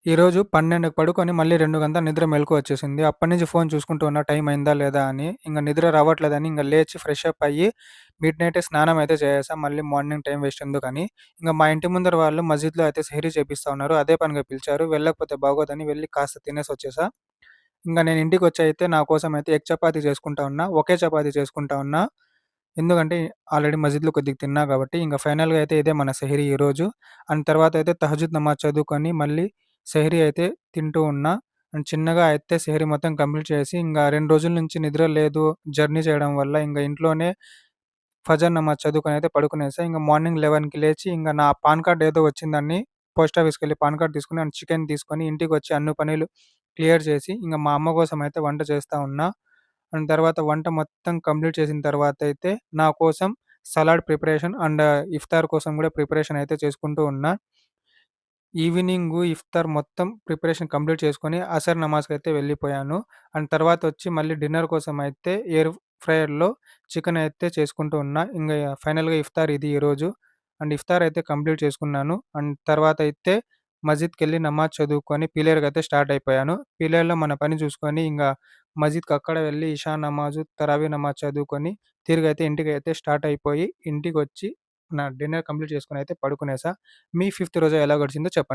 ఈరోజు 12కి పడుకొని మళ్ళీ 2 గంటల నిద్ర మెలుకువ వచ్చేసింది. అప్పటినుంచి ఫోను చూసుకుంటూ ఉన్నా టైం అయిందా లేదా అని. ఇంక నిద్ర రావట్లేదని ఇంక లేచి ఫ్రెష్ అప్ అయ్యి మిడ్ నైటే స్నానం అయితే చేసేసా. మళ్ళీ మార్నింగ్ టైం వేస్ట్ ఎందుకని. ఇంక మా ఇంటి ముందర వాళ్ళు మస్జిద్‌లో అయితే సెహరీ చేపిస్తా ఉన్నారు. అదే పనిగా పిలిచారు. వెళ్ళకపోతే బాగోదని వెళ్లి కాస్త తినేసొచ్చేసా. ఇంక నేను ఇంటికొచ్చి అయితే నా కోసం అయితే ఎగ్ చపాతీ చేసుకుంటా ఉన్నా. ఒకే చపాతీ చేసుకుంటా ఉన్నా. ఎందుకంటే ఆల్రెడీ మస్జిద్‌లో కొద్దిగా తిన్నా కాబట్టి ఇంక ఫైనల్‌గా అయితే ఇదే మన సెహరీ ఈరోజు. అండ్ తర్వాత అయితే తహజుద్ నమాజ్ చదువుకొని మళ్ళీ సెహరీ అయితే తింటూ ఉన్నా. అండ్ చిన్నగా అయితే సెహరీ మొత్తం కంప్లీట్ చేసి ఇంగ 2 రోజుల నుంచి నిద్ర లేదు. జర్నీ చేయడం వల్ల ఇంగ ఇంట్లోనే ఫజర్ నమాజ్ చదువుకొనైతే పడుకునేసా. ఇంగ మార్నింగ్ 11కి లేచి ఇంగ నా పాన్ కార్డ్ ఏదో వచ్చిందని పోస్ట్ ఆఫీస్‌కెళ్ళి పాన్ కార్డ్ తీసుకొని అండ్ చికెన్ తీసుకొని ఇంటికొచ్చి అన్ని పనులు క్లియర్ చేసి ఇంగ మా అమ్మ కోసం అయితే వంట చేస్తా ఉన్నా. అండ్ తర్వాత వంట మొత్తం కంప్లీట్ చేసిన తర్వాతయితే నా కోసం సలాడ్ ప్రిపరేషన్ అండ్ ఇఫ్తార్ కోసం గూడా ప్రిపరేషన్ అయితే చేసుకుంటూ ఉన్నా. ఈవినింగు ఇఫ్తార్ మొత్తం ప్రిపరేషన్ కంప్లీట్ చేసుకొని అసర్ నమాజ్‌కైతే వెళ్ళిపోయాను. అండ్ తర్వాతొచ్చి మళ్ళీ డిన్నర్ కోసం అయితే ఎయిర్ ఫ్రైయర్‌లో చికెన్ అయితే చేసుకుంటూ ఉన్నా. ఇంగ ఫైనల్‌గా ఇఫ్తార్ ఇది ఈరోజు. అండ్ ఇఫ్తార్ అయితే కంప్లీట్ చేసుకున్నాను. అండ్ తర్వాతయితే మస్జిద్‌కెళ్ళి నమాజ్ చదువుకొని పిలేర్‌కైతే స్టార్ట్ అయిపోయాను. పిలేర్‌లో మన పని చూసుకొని ఇంగ మస్జిద్‌కి అక్కడ వెళ్ళి ఇషా నమాజు, తరావీ నమాజ్ చదువుకొని తిరిగైతే ఇంటికైతే స్టార్ట్ అయిపోయి ఇంటికొచ్చి నా డిన్నర్ కంప్లీట్ చేసుకొనైతే పడుకునేసా. మీ ఫిఫ్త్ రోజు ఎలా గడిచిందో చెప్పండి?